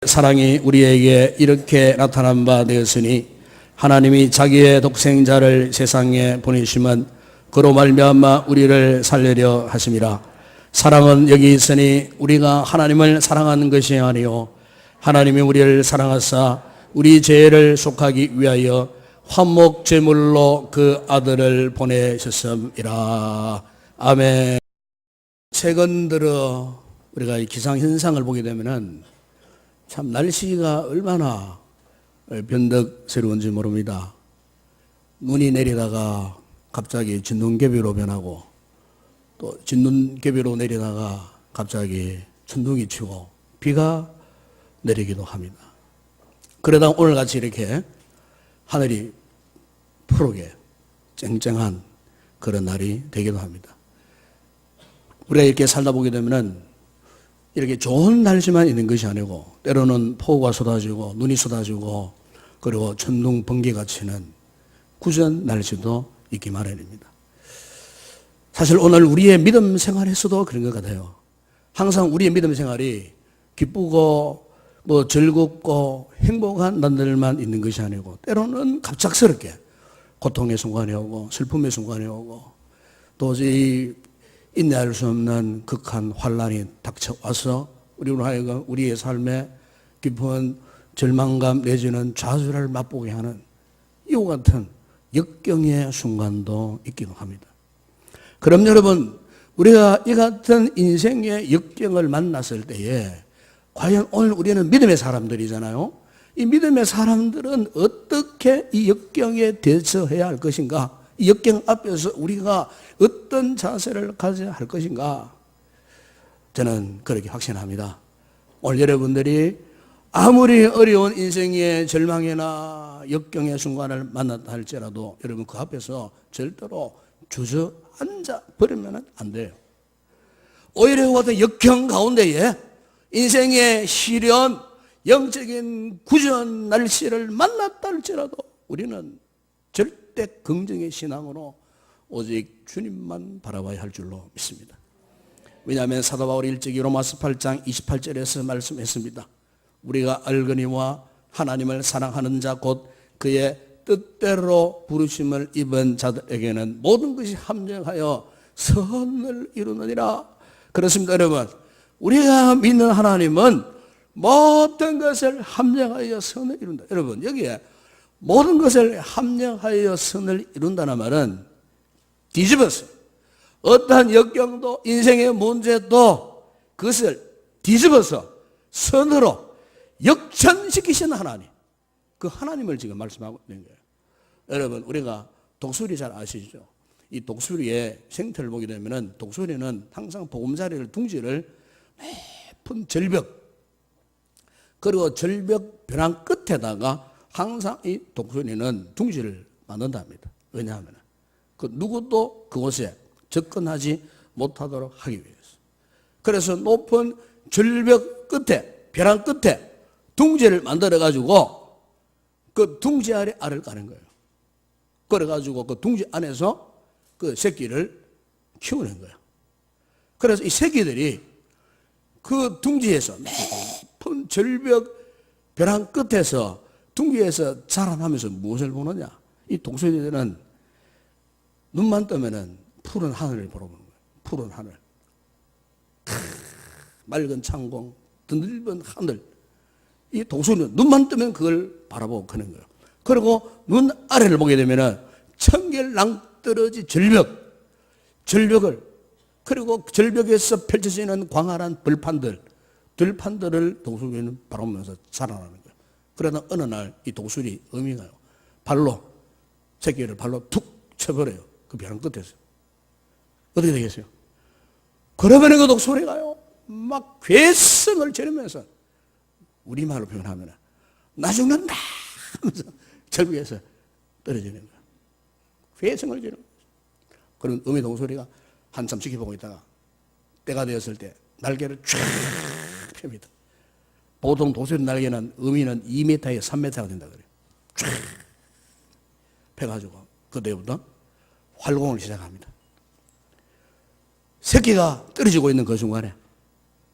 사랑이 우리에게 이렇게 나타난 바 되었으니 하나님이 자기의 독생자를 세상에 보내심은 그로 말미암아 우리를 살리려 하심이라. 사랑은 여기 있으니 우리가 하나님을 사랑하는 것이 아니요 하나님이 우리를 사랑하사 우리 죄를 속하기 위하여 화목 제물로 그 아들을 보내셨음이라. 아멘. 최근 들어 우리가 이 기상 현상을 보게 되면은 참 날씨가 얼마나 변덕스러운지 모릅니다. 눈이 내리다가 갑자기 진눈개비로 변하고 또 진눈개비로 내리다가 갑자기 천둥이 치고 비가 내리기도 합니다. 그러다 오늘같이 이렇게 하늘이 푸르게 쨍쨍한 그런 날이 되기도 합니다. 우리가 이렇게 살다 보게 되면은 이렇게 좋은 날씨만 있는 것이 아니고 때로는 폭우가 쏟아지고 눈이 쏟아지고 그리고 천둥 번개가 치는 구전 날씨도 있기 마련입니다. 사실 오늘 우리의 믿음 생활에서도 그런 것 같아요. 항상 우리의 믿음 생활이 기쁘고 즐겁고 행복한 날들만 있는 것이 아니고 때로는 갑작스럽게 고통의 순간이 오고 슬픔의 순간이 오고 도저히 인내할 수 없는 극한 환난이 닥쳐와서 우리로 하여금 우리의 삶에 깊은 절망감 내지는 좌절을 맛보게 하는 이와 같은 역경의 순간도 있기도 합니다. 그럼 여러분, 우리가 이 같은 인생의 역경을 만났을 때에 과연 오늘 우리는 믿음의 사람들이잖아요. 이 믿음의 사람들은 어떻게 이 역경에 대처해야 할 것인가? 이 역경 앞에서 우리가 어떤 자세를 가져야 할 것인가? 저는 그렇게 확신합니다. 오늘 여러분들이 아무리 어려운 인생의 절망이나 역경의 순간을 만났다 할지라도 여러분 그 앞에서 절대로 주저앉아 버리면 안 돼요. 오히려 그 같은 역경 가운데에 인생의 시련, 영적인 구전 날씨를 만났다 할지라도 우리는 절대 긍정의 신앙으로 오직 주님만 바라봐야 할 줄로 믿습니다. 왜냐하면 사도 바울이 일찍이 로마서 8장 28절에서 말씀했습니다. 우리가 알거니와 하나님을 사랑하는 자 곧 그의 뜻대로 부르심을 입은 자들에게는 모든 것이 합력하여 선을 이루느니라. 그렇습니다. 여러분, 우리가 믿는 하나님은 모든 것을 합력하여 선을 이룬다. 여러분, 여기에 모든 것을 합력하여 선을 이룬다는 말은 뒤집었어요. 어떠한 역경도 인생의 문제도 그것을 뒤집어서 선으로 역전시키시는 하나님, 그 하나님을 지금 말씀하고 있는 거예요. 여러분, 우리가 독수리 잘 아시죠? 이 독수리의 생태를 보게 되면은 독수리는 항상 보금자리를 둥지를 높은 절벽 그리고 절벽 벼랑 끝에다가 항상 이 독수리는 둥지를 만든답니다. 왜냐하면 그 누구도 그곳에 접근하지 못하도록 하기 위해서. 그래서 높은 절벽 끝에 벼랑 끝에 둥지를 만들어 가지고 그 둥지 아래 알을 까는 거예요. 그래 가지고 그 둥지 안에서 그 새끼를 키우는 거예요. 그래서 이 새끼들이 그 둥지에서 높은 절벽 벼랑 끝에서 둥지에서 자라나면서 무엇을 보느냐? 이 독수리들은 눈만 뜨면은 푸른 하늘을 보러 보는 거예요. 푸른 하늘. 맑은 창공, 드넓은 하늘. 이 독수리는 눈만 뜨면 그걸 바라보고 크는 거예요. 그리고 눈 아래를 보게 되면은 청결낭떠러지 절벽을 그리고 절벽에서 펼쳐지는 광활한 들판들을 독수리는 바라보면서 자라나는 거예요. 그러나 어느 날 이 독수리 어미가요. 새끼를 발로 툭 쳐버려요. 그 벼랑 끝에서. 어떻게 되겠어요? 그러면 그 독수리가요. 막 괴성을 지르면서 우리말로 표현하면 나 죽는다 하면서 절벽에서 떨어지는 거예요. 괴성을 지르는 거예요. 그런 어미 독수리가 한참 지켜보고 있다가 때가 되었을 때 날개를 쫙 펴니다. 보통 독수리 날개는 어미는 2m에 3m가 된다 그래요. 쫙 펴가지고 그때부터 활공을 시작합니다. 새끼가 떨어지고 있는 그 순간에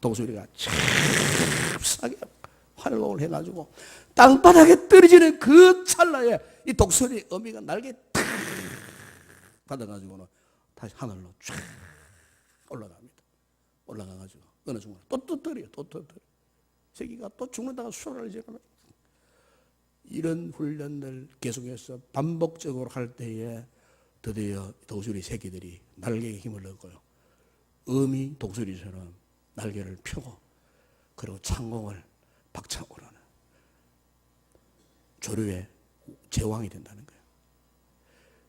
독수리가 찹싸게 활동을 해가지고 땅바닥에 떨어지는 그 찰나에 이 독수리 어미가 날개 탁 받아가지고는 다시 하늘로 쫙 올라갑니다. 올라가가지고 어느 순간 또 떨어요. 또 떨어요. 새끼가 또 죽는다가 수라를 지르는 이런 훈련을 계속해서 반복적으로 할 때에 드디어 독수리 새끼들이 날개에 힘을 얻고요. 어미 독수리처럼 날개를 펴고 그리고 창공을 박차오르는 조류의 제왕이 된다는 거예요.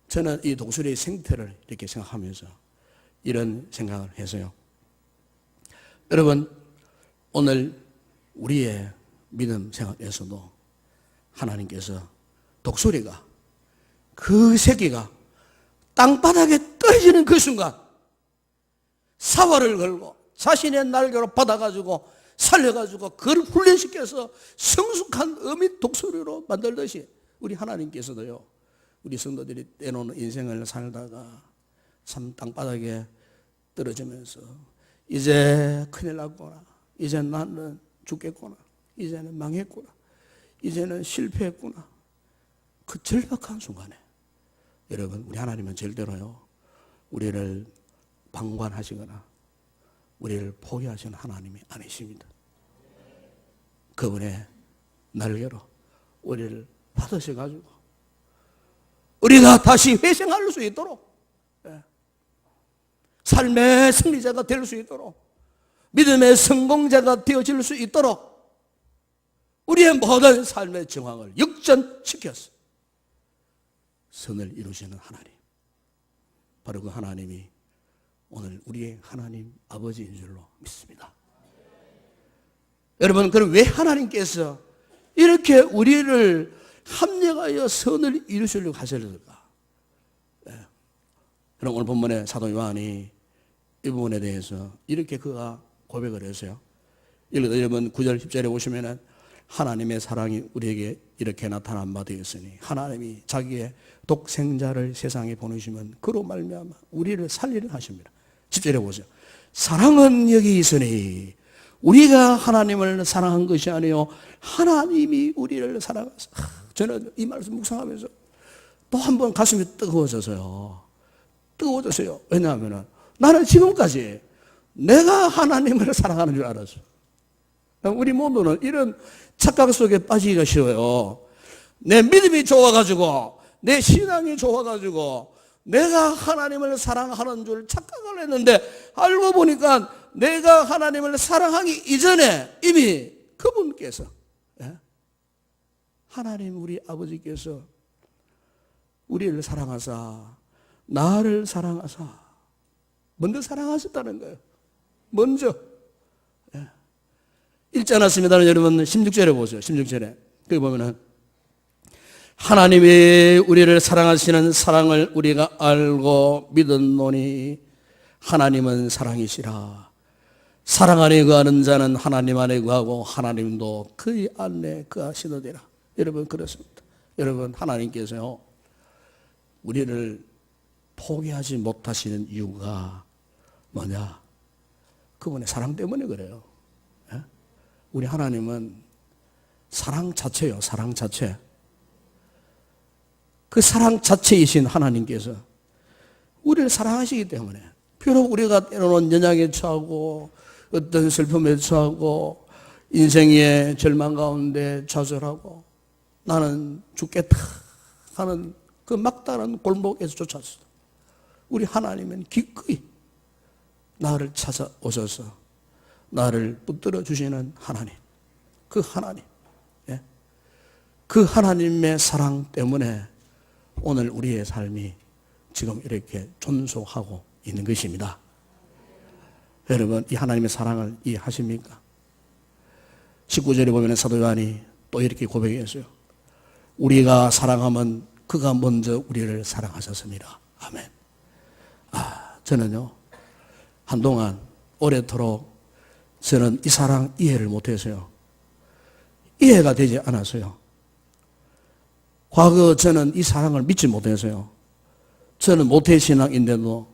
저는 이 독수리의 생태를 이렇게 생각하면서 이런 생각을 해서요. 여러분, 오늘 우리의 믿음 생활에서도 하나님께서 독수리가 그 새끼가 땅바닥에 떨어지는 그 순간 사활을 걸고 자신의 날개로 받아가지고 살려가지고 그걸 훈련시켜서 성숙한 어미 독수리로 만들듯이 우리 하나님께서도요, 우리 성도들이 때로는 인생을 살다가 참 땅바닥에 떨어지면서 이제 큰일 났구나, 이제 나는 죽겠구나, 이제는 망했구나, 이제는 실패했구나, 그 절박한 순간에 여러분, 우리 하나님은 절대로요 우리를 방관하시거나 우리를 포기하시는 하나님이 아니십니다. 그분의 날개로 우리를 받으셔가지고 우리가 다시 회생할 수 있도록, 삶의 승리자가 될 수 있도록, 믿음의 성공자가 되어질 수 있도록 우리의 모든 삶의 정황을 역전시켜서 선을 이루시는 하나님, 바로 그 하나님이 오늘 우리의 하나님 아버지인 줄로 믿습니다. 여러분, 그럼 왜 하나님께서 이렇게 우리를 합력하여 선을 이루시려고 하실까? 그럼 오늘 본문에 사도 요한이 이 부분에 대해서 이렇게 그가 고백을 했어요. 여러분 9절 10절에 보시면은 하나님의 사랑이 우리에게 이렇게 나타난 바 되었으니 하나님이 자기의 독생자를 세상에 보내시면 그로 말미암아 우리를 살리려 하십니다. 10절에 보세요. 사랑은 여기 있으니 우리가 하나님을 사랑한 것이 아니요 하나님이 우리를 사랑하사. 저는 이 말씀 묵상하면서 또 한 번 가슴이 뜨거워졌어요. 왜냐하면 나는 지금까지 내가 하나님을 사랑하는 줄 알았어. 우리 모두는 이런 착각 속에 빠지기가 쉬워요. 내 믿음이 좋아가지고 내 신앙이 좋아가지고 내가 하나님을 사랑하는 줄 착각을 했는데 알고 보니까 내가 하나님을 사랑하기 이전에 이미 그분께서, 하나님 우리 아버지께서 우리를 사랑하사 나를 사랑하사 먼저 사랑하셨다는 거예요. 먼저. 읽지 않았습니다는 여러분 16절에 보세요. 16절에 거기 보면은 하나님이 우리를 사랑하시는 사랑을 우리가 알고 믿었노니 하나님은 사랑이시라. 사랑 안에 거하는 자는 하나님 안에 거하고 하나님도 그의 안에 거하시느니라. 여러분 그렇습니다. 여러분 하나님께서요 우리를 포기하지 못하시는 이유가 뭐냐? 그분의 사랑 때문에 그래요. 우리 하나님은 사랑 자체요. 사랑 자체. 그 사랑 자체이신 하나님께서 우리를 사랑하시기 때문에 비록 우리가 때로는 연약에 처하고 어떤 슬픔에 처하고 인생의 절망 가운데 좌절하고 나는 죽겠다 하는 그 막다른 골목에서 쫓았어. 우리 하나님은 기꺼이 나를 찾아오셔서 나를 붙들어 주시는 하나님, 그 하나님, 그 하나님의 사랑 때문에 오늘 우리의 삶이 지금 이렇게 존속하고 있는 것입니다. 여러분 이 하나님의 사랑을 이해하십니까? 19절에 보면 사도 요한이 또 이렇게 고백했어요. 우리가 사랑하면 그가 먼저 우리를 사랑하셨습니다. 아멘. 저는요 한동안 오래도록 저는 이 사랑 이해를 못해서요. 이해가 되지 않았어요. 과거 저는 이 사랑을 믿지 못해서요. 저는 모태신앙인데도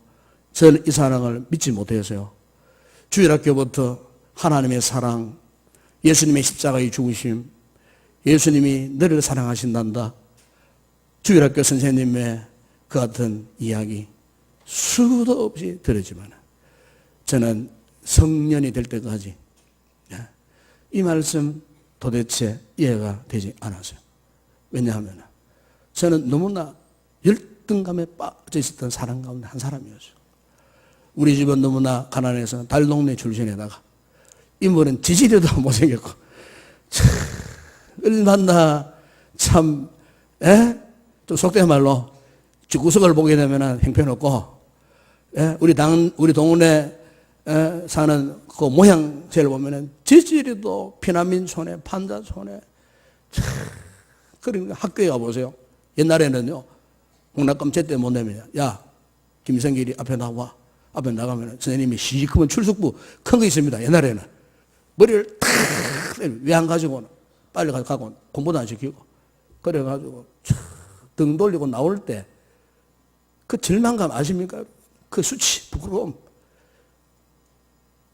저는 이 사랑을 믿지 못해서요. 주일학교부터 하나님의 사랑, 예수님의 십자가의 죽으심, 예수님이 너를 사랑하신단다. 주일학교 선생님의 그 같은 이야기 수도 없이 들었지만 저는 성년이 될 때까지 이 말씀 도대체 이해가 되지 않았어요. 왜냐하면 저는 너무나 열등감에 빠져 있었던 사람 가운데 한 사람이었어요. 우리 집은 너무나 가난해서 달동네 출신에다가 이모는 지지리도 못생겼고 얼마나 참 좀 속된 말로 집구석을 보게 되면 형편없고 우리 동네 사는 그 모양새를 보면은 지지리도 피난민 손에 판자 손에 그러니까 학교에 가보세요. 옛날에는요 공락금 제때 못 내면 야 김성길이 앞에 나와. 앞에 나가면 선생님이 시커먼 출석부 큰 거 있습니다. 옛날에는 머리를 탁 왜 안 가지고는 빨리 가고 공부도 안 시키고 그래가지고 등 돌리고 나올 때 그 절망감 아십니까? 그 수치, 부끄러움.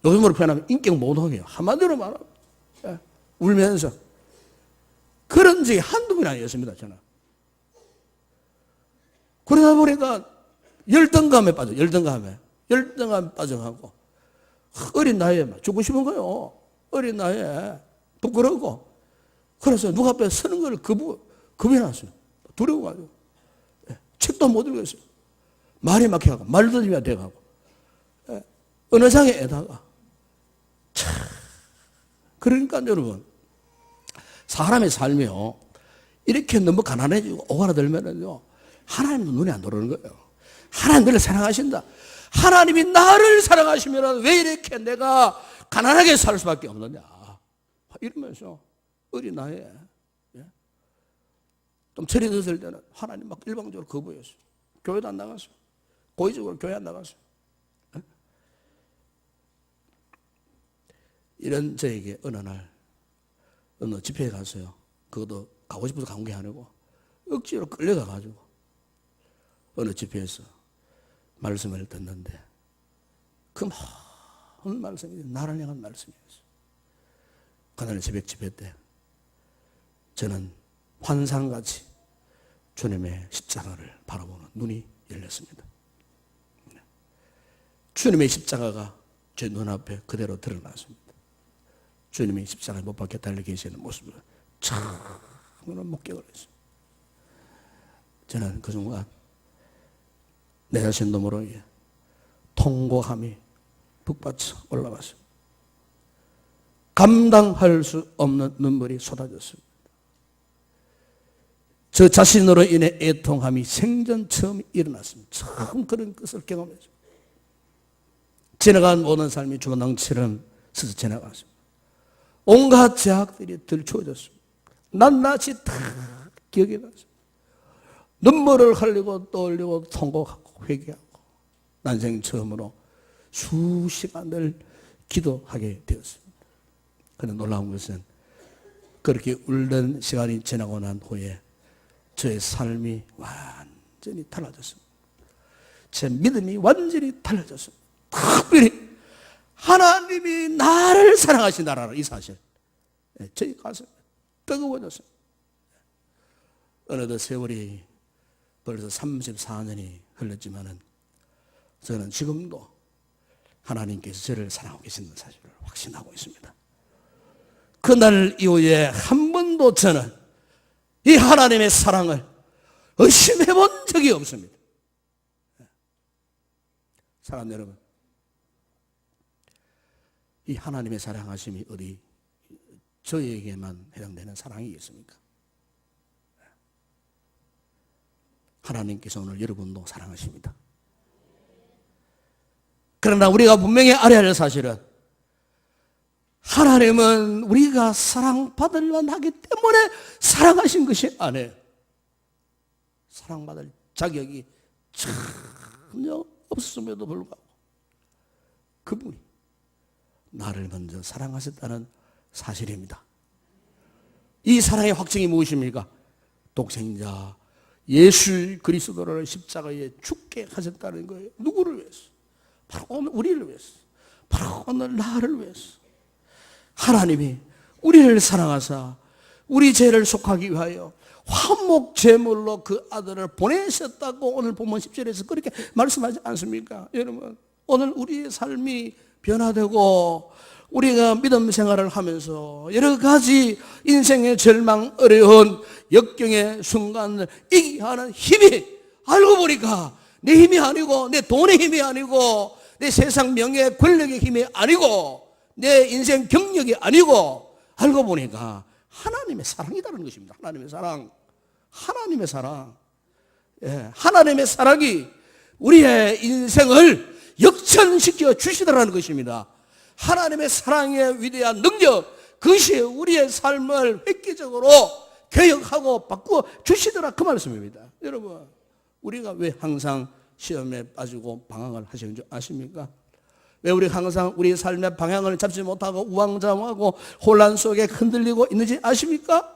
요즘으로 표현하면 인격 모독이에요. 한마디로 말하면 울면서 그런 적이 한두 번이 아니었습니다. 저는. 그러다 보니까 열등감에 빠져가고 어린 나이에 막 죽고 싶은 거예요. 어린 나이에 부끄럽고 그래서 누가 앞에 서는 걸 겁이 났어요. 두려워가지고 책도 못 읽었어요. 말이 막혀가고 말들이가 돼가고 어느 장에다가 그러니까 여러분 사람의 삶이요 이렇게 너무 가난해지고 오가라들면은요 하나님도 눈에 안 들어오는 거예요. 하나님 너를 사랑하신다. 하나님이 나를 사랑하시면 왜 이렇게 내가 가난하게 살 수밖에 없느냐 이러면서 어린 나이에 좀 철이 들었을 때는 하나님 막 일방적으로 거부했어요. 교회도 안 나갔어요. 고의적으로 교회 안 나갔어요. 이런 저에게 어느 날 어느 집회에 갔어요. 그것도 가고 싶어서 간 게 아니고 억지로 끌려가가지고 어느 집회에서 말씀을 듣는데 그 많은 말씀이 나를 향한 말씀이었어요. 그날 새벽 집회 때 저는 환상같이 주님의 십자가를 바라보는 눈이 열렸습니다. 주님의 십자가가 제 눈앞에 그대로 드러났습니다. 주님이 십자가에 못 박혀 달려 계시는 모습을 참으로 목격을 했어요. 저는 그 순간 내 자신도 모르게 통곡함이 북받쳐 올라왔어요. 감당할 수 없는 눈물이 쏟아졌습니다. 저 자신으로 인해 애통함이 생전 처음 일어났습니다. 처음 그런 것을 경험했어요. 지나간 모든 삶이 주마등처럼 스쳐 지나갔습니다. 온갖 제약들이 들추어졌습니다. 낱낱이 다 기억이 났습니다. 눈물을 흘리고 또 흘리고 통곡하고 회개하고 난생 처음으로 수시간을 기도하게 되었습니다. 그런데 놀라운 것은 그렇게 울던 시간이 지나고 난 후에 저의 삶이 완전히 달라졌습니다. 제 믿음이 완전히 달라졌습니다. 특별히 하나님이 나를 사랑하신다라는 이 사실 저희 가슴에 뜨거워졌습니다. 어느덧 세월이 벌써 34년이 흘렀지만은 저는 지금도 하나님께서 저를 사랑하고 계시는 사실을 확신하고 있습니다. 그날 이후에 한 번도 저는 이 하나님의 사랑을 의심해 본 적이 없습니다. 사랑하는 여러분, 이 하나님의 사랑하심이 어디 저에게만 해당되는 사랑이겠습니까? 하나님께서 오늘 여러분도 사랑하십니다. 그러나 우리가 분명히 알아야 할 사실은 하나님은 우리가 사랑받을 만하기 때문에 사랑하신 것이 아니에요. 사랑받을 자격이 전혀 없음에도 불구하고 그분이 나를 먼저 사랑하셨다는 사실입니다. 이 사랑의 확증이 무엇입니까? 독생자 예수 그리스도를 십자가에 죽게 하셨다는 거예요. 누구를 위해서? 바로 오늘 우리를 위해서. 바로 오늘 나를 위해서. 하나님이 우리를 사랑하사 우리 죄를 속하기 위하여 화목 제물로 그 아들을 보내셨다고 오늘 본문 10절에서 그렇게 말씀하지 않습니까? 여러분, 오늘 우리의 삶이 변화되고 우리가 믿음 생활을 하면서 여러 가지 인생의 절망, 어려운 역경의 순간을 이기게 하는 힘이, 알고 보니까 내 힘이 아니고 내 돈의 힘이 아니고 내 세상 명예 권력의 힘이 아니고 내 인생 경력이 아니고, 알고 보니까 하나님의 사랑이라는 것입니다. 하나님의 사랑. 하나님의 사랑. 예, 하나님의 사랑이 우리의 인생을 역전시켜 주시더라는 것입니다. 하나님의 사랑의 위대한 능력, 그것이 우리의 삶을 획기적으로 개혁하고 바꾸어 주시더라, 그 말씀입니다. 여러분, 우리가 왜 항상 시험에 빠지고 방황을 하시는 줄 아십니까? 왜 우리가 항상 우리의 삶의 방향을 잡지 못하고 우왕좌왕하고 혼란 속에 흔들리고 있는지 아십니까?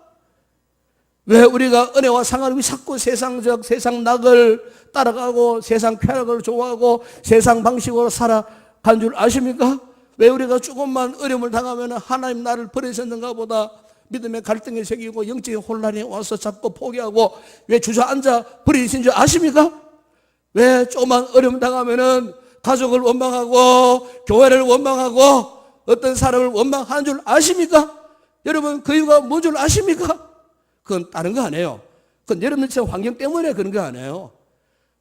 왜 우리가 은혜와 상관없이 자꾸 세상적 세상 낙을 따라가고 세상 쾌락을 좋아하고 세상 방식으로 살아간 줄 아십니까? 왜 우리가 조금만 어려움을 당하면 하나님 나를 버리셨는가 보다 믿음의 갈등이 생기고 영적인 혼란이 와서 자꾸 포기하고 왜 주저앉아 버리신 줄 아십니까? 왜 조금만 어려움 당하면은 가족을 원망하고 교회를 원망하고 어떤 사람을 원망하는 줄 아십니까? 여러분, 그 이유가 뭔 줄 아십니까? 그건 다른 거 아니에요. 그건 여러분들 환경 때문에 그런 거 아니에요.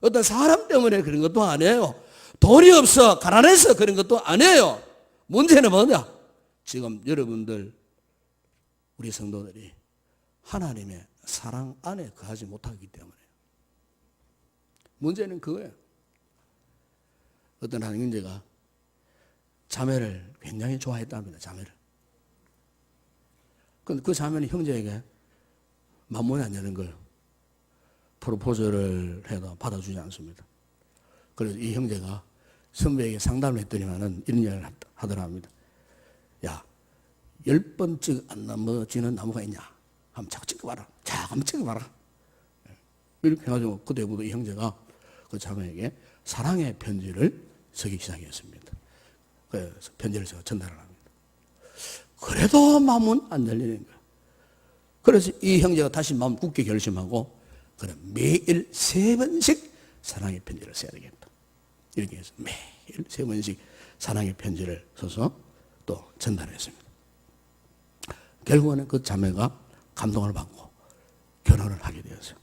어떤 사람 때문에 그런 것도 아니에요. 돈이 없어 가난해서 그런 것도 아니에요. 문제는 뭐냐? 지금 여러분들, 우리 성도들이 하나님의 사랑 안에 거하지 못하기 때문에. 문제는 그거예요. 어떤 한 형제가 자매를 굉장히 좋아했답니다. 자매를. 그 자매는 형제에게 만문이 안 되는 걸 프로포즈를 해도 받아주지 않습니다. 그래서 이 형제가 선배에게 상담을 했더니만은 이런 이야기를 하더랍니다. 야, 10번 안 넘어지는 나무가 있냐? 한번 자꾸 찍어봐라. 자, 한번 찍어봐라. 이렇게 해가지고 그때부터 이 형제가 그 자매에게 사랑의 편지를 쓰기 시작했습니다. 그래서 편지를 제가 전달을 합니다. 그래도 마음은 안 열리는 거예요. 그래서 이 형제가 다시 마음 굳게 결심하고, 그래, 매일 3번씩 사랑의 편지를 써야 되겠다. 이렇게 해서 매일 3번씩 사랑의 편지를 써서 또 전달했습니다. 결국에는 그 자매가 감동을 받고 결혼을 하게 되었어요.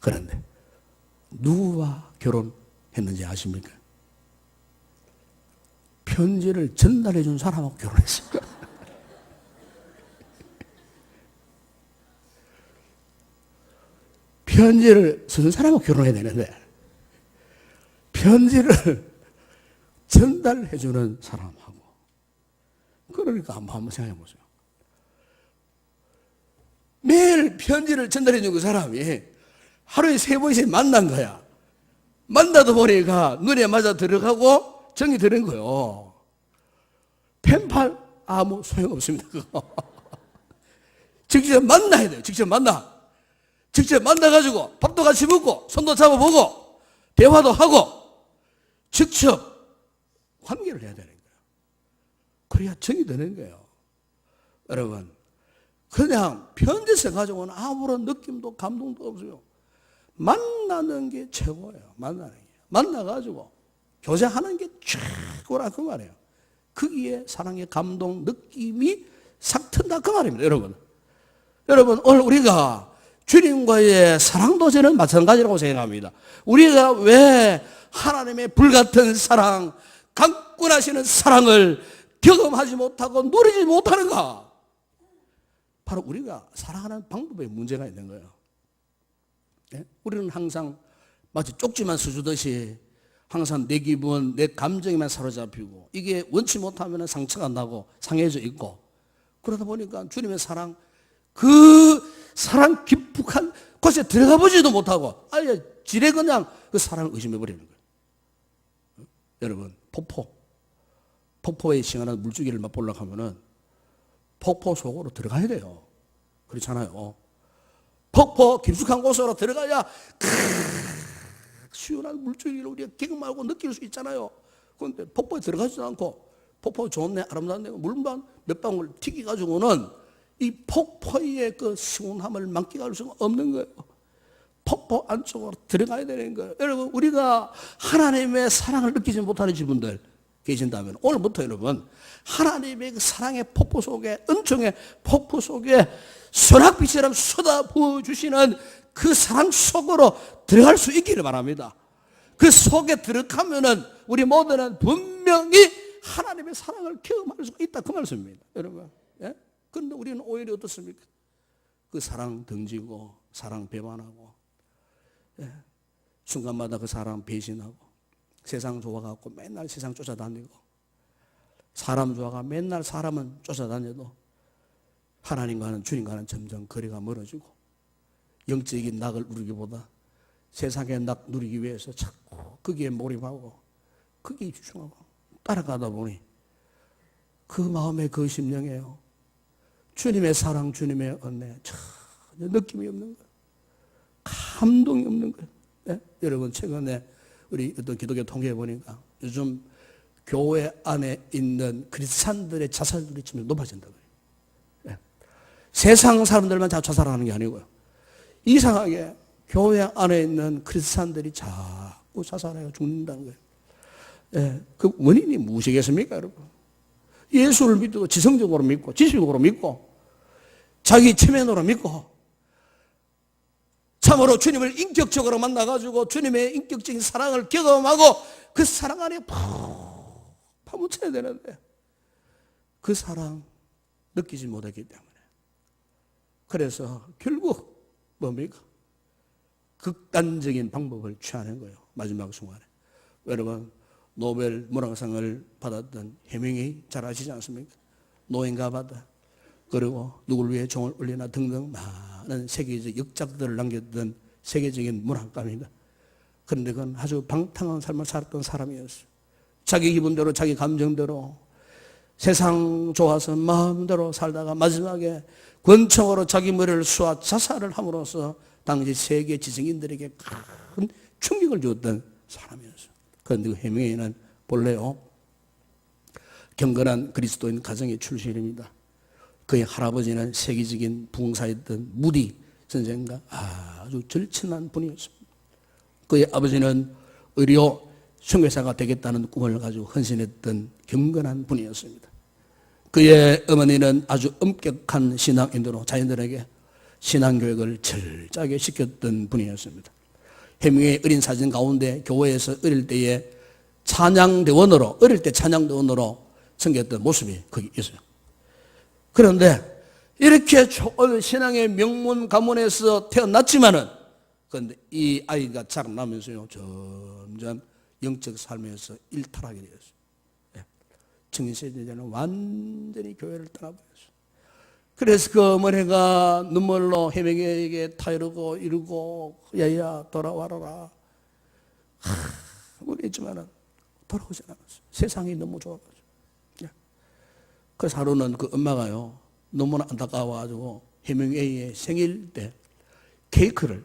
그런데 누구와 결혼했는지 아십니까? 편지를 전달해 준 사람하고 결혼했습니다. 편지를 쓴 사람하고 결혼해야 되는데 편지를 전달해 주는 사람하고, 그러니까 한번 생각해 보세요. 매일 편지를 전달해 준 그 사람이 하루에 3번씩 만난 거야. 만나다 보니까 눈에 맞아 들어가고 정이 드는 거예요. 펜팔 아무 소용없습니다. 그거. 직접 만나야 돼요. 직접 만나가지고 밥도 같이 먹고 손도 잡아보고 대화도 하고 직접 관계를 해야 되는 거예요. 그래야 정이 드는 거예요. 여러분, 그냥 편지 써가지고는 아무런 느낌도 감동도 없어요. 만나는 게 최고예요. 만나가지고 교제하는 게 최고라 그 말이에요. 거기에 사랑의 감동 느낌이 싹 튼다 그 말입니다. 여러분 오늘 우리가 주님과의 사랑도 저는 마찬가지라고 생각합니다. 우리가 왜 하나님의 불같은 사랑, 강권하시는 사랑을 경험하지 못하고 누리지 못하는가? 바로 우리가 살아가는 방법에 문제가 있는 거예요. 네? 우리는 항상 마치 쪽지만 써주듯이 항상 내 기분, 내 감정에만 사로잡히고, 이게 원치 못하면 상처가 나고 상해져 있고, 그러다 보니까 주님의 사랑, 그 사랑 깊숙한 곳에 들어가 보지도 못하고 아예 지레 그냥 그 사랑을 의심해 버리는 거예요. 여러분, 폭포의 시원한 물줄기를 맛보려고 하면은 폭포 속으로 들어가야 돼요. 그렇잖아요. 폭포 깊숙한 곳으로 들어가야 시원한 물줄기를 우리가 경험하고 느낄 수 있잖아요. 그런데 폭포에 들어가지도 않고 폭포 좋네, 아름다운데 물만 몇 방울 튀겨가지고는 이 폭포의 그 시원함을 만끽할 수가 없는 거예요. 폭포 안쪽으로 들어가야 되는 거예요. 여러분, 우리가 하나님의 사랑을 느끼지 못하는 분들 계신다면 오늘부터 여러분, 하나님의 그 사랑의 폭포 속에, 은총의 폭포 속에 소낙비처럼 쏟아부어 주시는 그 사랑 속으로 들어갈 수 있기를 바랍니다. 그 속에 들어가면은 우리 모두는 분명히 하나님의 사랑을 경험할 수가 있다, 그 말씀입니다, 여러분. 예? 그런데 우리는 오히려 어떻습니까? 그 사랑 던지고 사랑 배반하고, 예? 순간마다 그 사랑 배신하고, 세상 좋아갖고 맨날 세상 쫓아다니고, 사람 좋아가 맨날 사람은 쫓아다녀도 하나님과는, 주님과는 점점 거리가 멀어지고, 영적인 낙을 누리기보다 세상의 낙 누리기 위해서 자꾸 거기에 몰입하고 거기에 집중하고 따라가다 보니 그 마음의 그 심령에요, 주님의 사랑, 주님의 은혜 전혀 느낌이 없는 거예요. 감동이 없는 거예요. 네? 여러분, 최근에 우리 어떤 기독교 통계에 보니까 요즘 교회 안에 있는 크리스찬들의 자살률이 지금 높아진다고요. 네. 세상 사람들만 자살하는 게 아니고요, 이상하게 교회 안에 있는 크리스찬들이 자꾸 자살해요, 죽는다는 거예요. 예, 그 원인이 무엇이겠습니까, 여러분? 예수를 믿고 지성적으로 믿고 지식으로 믿고 자기 체면으로 믿고 참으로 주님을 인격적으로 만나가지고 주님의 인격적인 사랑을 경험하고 그 사랑 안에 푹 파묻혀야 되는데 그 사랑 느끼지 못했기 때문에, 그래서 결국 뭡니까? 극단적인 방법을 취하는 거예요, 마지막 순간에. 여러분, 노벨 문학상을 받았던 해밍웨이 잘 아시지 않습니까? 노인과 바다, 그리고 누굴 위해 종을 울리나 등등 많은 세계적 역작들을 남겼던 세계적인 문학가입니다. 그런데 그건 아주 방탕한 삶을 살았던 사람이었어요. 자기 기분대로 자기 감정대로 세상 좋아서 마음대로 살다가 마지막에 권총으로 자기 머리를 쏘아 자살을 함으로써 당시 세계 지성인들에게 큰 충격을 주었던 사람이었어요. 그런데 그 해밍웨이는 본래요, 경건한 그리스도인 가정의 출신입니다. 그의 할아버지는 세계적인 부흥사였던 무디 선생과 아주 절친한 분이었습니다. 그의 아버지는 의료 선교사가 되겠다는 꿈을 가지고 헌신했던 경건한 분이었습니다. 그의 어머니는 아주 엄격한 신앙인으로 자녀들에게 신앙교육을 철저하게 시켰던 분이었습니다. 해밍웨이 어린 사진 가운데 교회에서 어릴 때에 찬양대원으로, 어릴 때 찬양대원으로 섬겼던 모습이 거기 있어요. 그런데 이렇게 좋은 신앙의 명문 가문에서 태어났지만은, 그런데 이 아이가 자라나면서요, 점점 영적 삶에서 일탈하게 되었어요. 청년시대에는 완전히 교회를 떠나버렸어요. 그래서 그 어머니가 눈물로 해밍웨이에게 타이르고 이러고, 야야 돌아와라 그랬지만은 돌아오지 않았어요. 세상이 너무 좋아가지고. 그래서 하루는 그 엄마가요, 너무나 안타까워가지고 해밍웨이의 생일 때 케이크를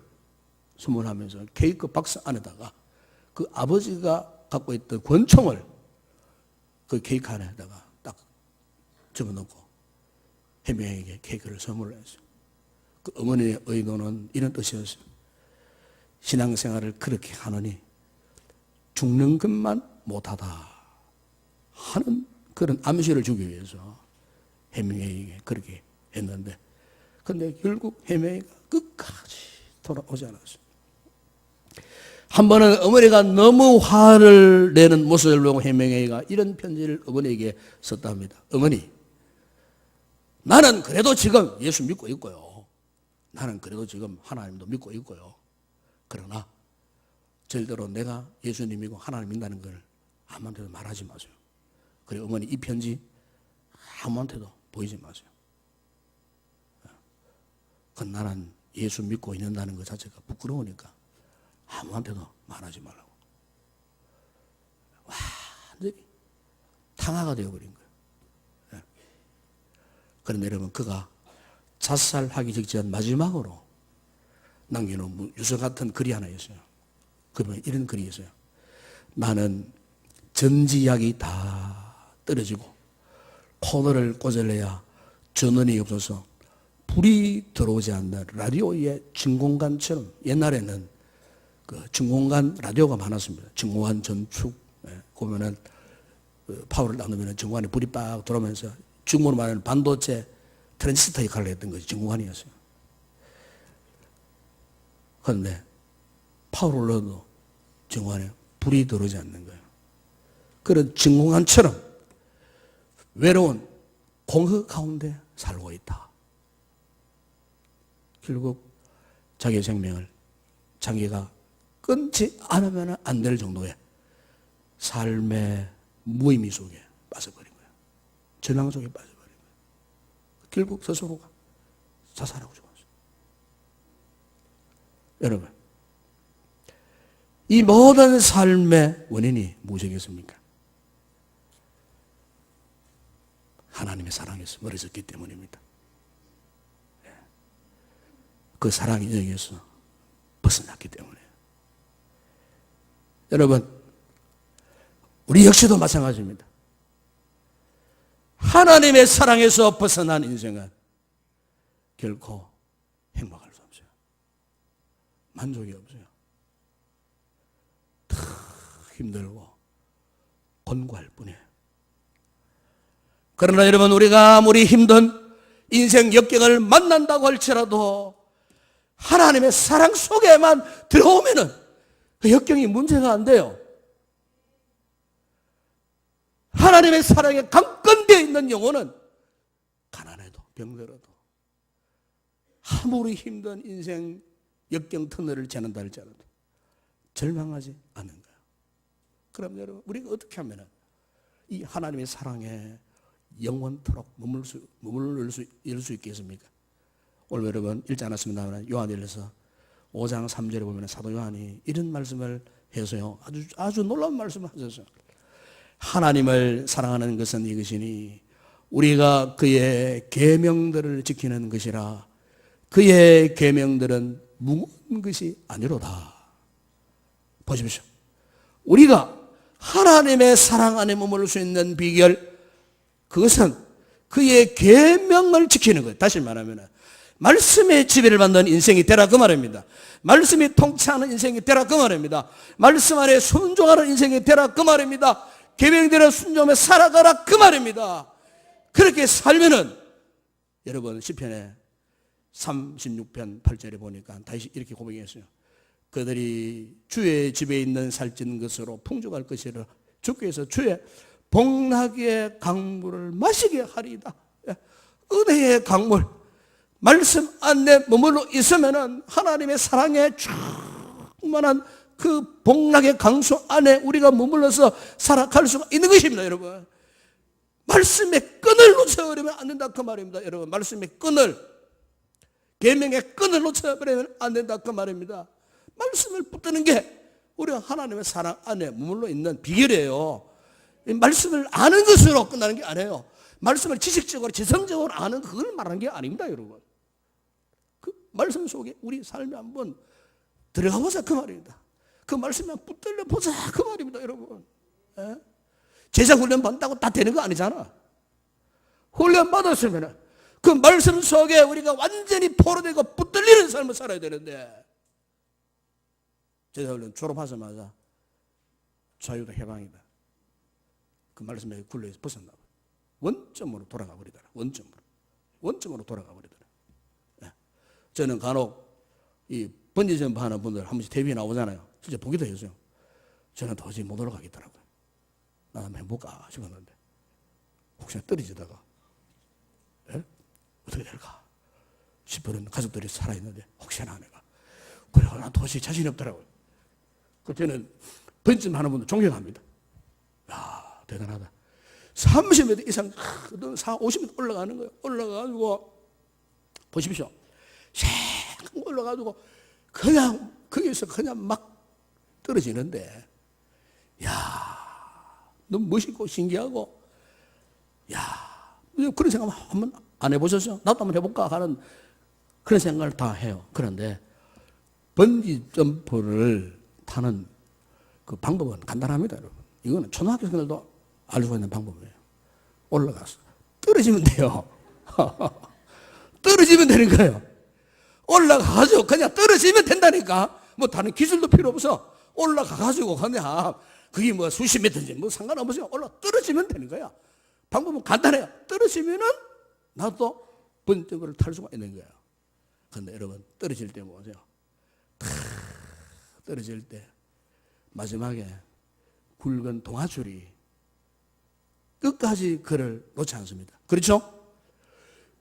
선물하면서 케이크 박스 안에다가 그 아버지가 갖고 있던 권총을 그 케이크 안에다가 딱 집어넣고 해밍웨이에게 케이크를 선물을 했어요. 그 어머니의 의도는 이런 뜻이었어요. 신앙생활을 그렇게 하느니 죽는 것만 못하다 하는 그런 암시를 주기 위해서 해밍웨이에게 그렇게 했는데, 근데 결국 해밍웨이가 끝까지 돌아오지 않았어요. 한 번은 어머니가 너무 화를 내는 모습을 보고 해밍웨이가 이런 편지를 어머니에게 썼답니다. 어머니, 나는 그래도 지금 예수 믿고 있고요. 나는 그래도 지금 하나님도 믿고 있고요. 그러나 절대로 내가 예수님이고 하나님 믿는다는 걸 아무한테도 말하지 마세요. 그리고 어머니, 이 편지 아무한테도 보이지 마세요. 그건 나는 예수 믿고 있는다는 것 자체가 부끄러우니까 아무한테도 말하지 말라고. 완전히 탕화가 되어버린 거예요. 그런데 여러분, 그가 자살하기 직전 마지막으로 남겨놓은 유서 같은 글이 하나 있어요. 그러면 이런 글이 있어요. 나는 전지약이 다 떨어지고 코너를 꽂을래야 전원이 없어서 불이 들어오지 않는 라디오의 진공관처럼 옛날에는 그 진공관 라디오가 많았습니다. 진공관 전축. 보면은 파워를 나누면 진공관에 불이 빡 들어오면서 중국으로 말하는 반도체 트랜지스터 역할을 했던 것이 진공관이었어요. 그런데 파워를 넣어도 진공관에 불이 들어오지 않는 거예요. 그런 진공관처럼 외로운 공허 가운데 살고 있다. 결국 자기의 생명을 자기가 끊지 않으면 안 될 정도의 삶의 무의미 속에 빠져버린 거예요. 절망 속에 빠져버린 거예요. 결국 스스로가 자살하고 죽었어요. 여러분, 이 모든 삶의 원인이 무엇이겠습니까? 하나님의 사랑에서 멀어졌기 때문입니다. 그 사랑의 영역에서 벗어났기 때문에. 여러분, 우리 역시도 마찬가지입니다. 하나님의 사랑에서 벗어난 인생은 결코 행복할 수 없어요. 만족이 없어요. 더 힘들고 곤고할 뿐이에요. 그러나 여러분, 우리가 아무리 힘든 인생 역경을 만난다고 할지라도 하나님의 사랑 속에만 들어오면은 그 역경이 문제가 안 돼요. 하나님의 사랑에 강건되어 있는 영혼은 가난해도 병들어도 아무리 힘든 인생 역경 터널을 지난다 할지라도 절망하지 않는 거예요. 그럼 여러분, 우리가 어떻게 하면 이 하나님의 사랑에 영원토록 머무를 수 있겠습니까? 오늘 여러분 읽지 않았습니다. 요한일서 5장 3절에 보면 사도 요한이 이런 말씀을 해서요, 아주 놀라운 말씀을 하셨어요. 하나님을 사랑하는 것은 이것이니 우리가 그의 계명들을 지키는 것이라. 그의 계명들은 무거운 것이 아니로다. 보십시오. 우리가 하나님의 사랑 안에 머무를 수 있는 비결, 그것은 그의 계명을 지키는 거예요. 다시 말하면 말씀의 지배를 받는 인생이 되라 그 말입니다. 말씀이 통치하는 인생이 되라 그 말입니다. 말씀 안에 순종하는 인생이 되라 그 말입니다. 계명대로 순종하며 살아가라 그 말입니다. 그렇게 살면은 여러분 시편에 36편 8절에 보니까 다시 이렇게 고백했어요. 그들이 주의 집에 있는 살찐 것으로 풍족할 것이라. 주께서 주의 복락의 강물을 마시게 하리이다. 은혜의 강물, 말씀 안에 머물러 있으면은 하나님의 사랑에 충만한 그 복락의 강수 안에 우리가 머물러서 살아갈 수가 있는 것입니다, 여러분. 말씀의 끈을 놓쳐버리면 안 된다 그 말입니다, 여러분. 말씀의 끈을, 계명의 끈을 놓쳐버리면 안 된다 그 말입니다. 말씀을 붙드는 게 우리가 하나님의 사랑 안에 머물러 있는 비결이에요. 말씀을 아는 것으로 끝나는 게 아니에요. 말씀을 지식적으로 지성적으로 아는 그걸 말하는 게 아닙니다, 여러분. 그 말씀 속에 우리 삶이 한번 들어가 보자 그 말입니다. 그 말씀에 붙들려 보자 그 말입니다, 여러분. 제자 훈련 받는다고 다 되는 거 아니잖아. 훈련 받았으면 그 말씀 속에 우리가 완전히 포로되고 붙들리는 삶을 살아야 되는데, 제자 훈련 졸업하자마자 자유도 해방이다, 그 말씀에 굴려서 벗어나 원점으로 돌아가 버리더라. 원점으로 돌아가 버리더라. 저는 간혹 이 번지점프 하는 분들 한 번씩 TV에 나오잖아요. 진짜 보기도 했어요. 저는 도저히 못 올라가겠더라고요. 나 한번 해볼까 싶었는데 혹시나 떨어지다가 어떻게 될까 싶어는 가족들이 살아있는데 혹시나 내가 그래, 난 도저히 자신이 없더라고요. 그 저는 번지점 하는 분들 존경합니다. 야, 대단하다. 30m 이상 50m 올라가는 거예요. 올라가지고 보십시오. 쫙 올라가지고 그냥 거기서 그냥 막 떨어지는데, 야, 너무 멋있고 신기하고, 야, 그런 생각 한번 안 해보셨어요? 나도 한번 해볼까 하는 그런 생각을 다 해요. 그런데 번지 점프를 타는 그 방법은 간단합니다, 여러분. 이거는 초등학생들도 알 수 있는 방법이에요. 올라가서 떨어지면 돼요. 떨어지면 되는 거예요. 올라가가지고 그냥 떨어지면 된다니까. 뭐 다른 기술도 필요 없어. 올라가가지고 그냥 그게 뭐 수십 미터인지 뭐 상관없어요. 떨어지면 되는 거야. 방법은 간단해요. 떨어지면은 나도 번쩍을 탈 수가 있는 거예요. 그런데 여러분 떨어질 때 보세요. 탁 떨어질 때 마지막에 굵은 동아줄이 끝까지 그를 놓지 않습니다. 그렇죠?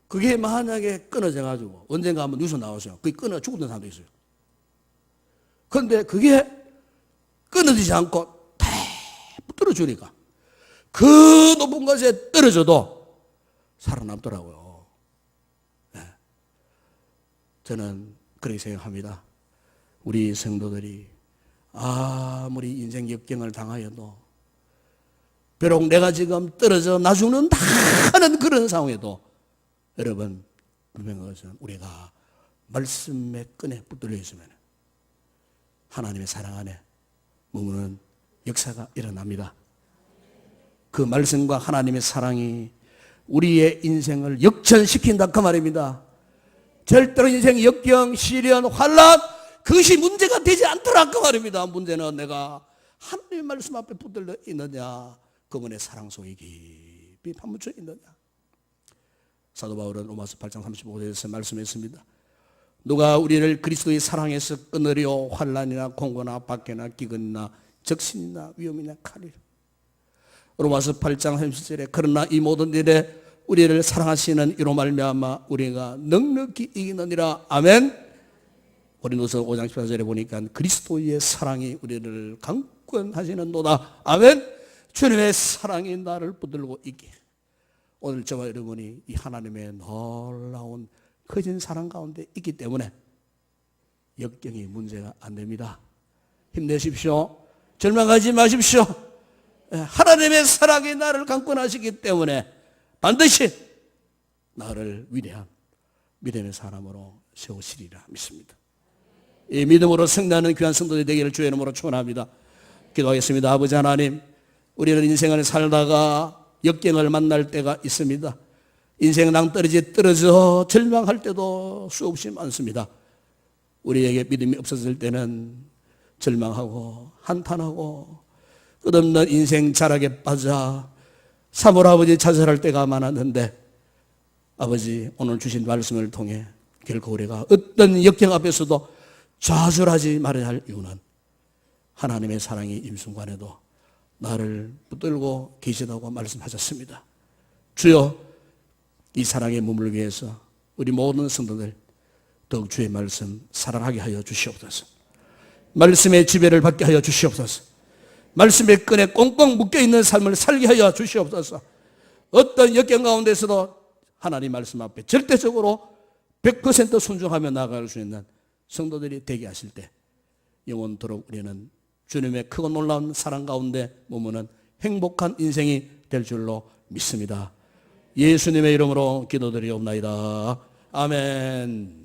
그게 만약에 끊어져 가지고 언젠가 한번 뉴스 나왔어요. 그게 끊어 죽었던 사람도 있어요. 그런데 그게 끊어지지 않고 다 떨어지니까 그 높은 곳에 떨어져도 살아남더라고요. 네. 저는 그렇게 생각합니다. 우리 성도들이 아무리 인생 역경을 당하여도 비록 내가 지금 떨어져 나 죽는다 하는 그런 상황에도 여러분 분명한 것은 우리가 말씀의 끈에 붙들려 있으면 하나님의 사랑 안에 머무는 역사가 일어납니다. 그 말씀과 하나님의 사랑이 우리의 인생을 역전시킨다 그 말입니다. 절대로 인생 역경, 시련, 환난 그것이 문제가 되지 않더라 그 말입니다. 문제는 내가 하나님의 말씀 앞에 붙들려 있느냐, 그분의 사랑 속에 깊이 파묻혀 있느냐. 사도 바울은 로마서 8장 35절에서 말씀했습니다. 누가 우리를 그리스도의 사랑에서 끊으려 환난이나 공고나 박해나 기근이나 적신이나 위험이나 칼이라. 로마서 8장 30절에 그러나 이 모든 일에 우리를 사랑하시는 이로 말미암아 우리가 넉넉히 이기느니라. 아멘. 고린도서 5장 14절에 보니까 그리스도의 사랑이 우리를 강권하시는도다. 아멘. 주님의 사랑이 나를 붙들고 있게. 오늘 저와 여러분이 이 하나님의 놀라운 커진 사랑 가운데 있기 때문에 역경이 문제가 안 됩니다. 힘내십시오. 절망하지 마십시오. 하나님의 사랑이 나를 강권하시기 때문에 반드시 나를 위대한 믿음의 사람으로 세우시리라 믿습니다. 이 믿음으로 승리하는 귀한 성도들이 되기를 주의 이름으로 축원합니다. 기도하겠습니다. 아버지 하나님, 우리는 인생을 살다가 역경을 만날 때가 있습니다. 인생 낭떠러지에 떨어져 절망할 때도 수없이 많습니다. 우리에게 믿음이 없었을 때는 절망하고 한탄하고 끝없는 인생 자락에 빠져 사물 아버지 자살할 때가 많았는데, 아버지 오늘 주신 말씀을 통해 결코 우리가 어떤 역경 앞에서도 좌절하지 말아야 할 이유는 하나님의 사랑이 이 순간에도 나를 붙들고 계시다고 말씀하셨습니다. 주여, 이 사랑에 머물기 위해서 우리 모든 성도들 더욱 주의 말씀 사랑하게 하여 주시옵소서. 말씀의 지배를 받게 하여 주시옵소서. 말씀의 끈에 꽁꽁 묶여있는 삶을 살게 하여 주시옵소서. 어떤 역경 가운데서도 하나님 말씀 앞에 절대적으로 100% 순종하며 나아갈 수 있는 성도들이 되게 하실 때 영원토록 우리는 주님의 크고 놀라운 사랑 가운데 머무는 행복한 인생이 될 줄로 믿습니다. 예수님의 이름으로 기도드리옵나이다. 아멘.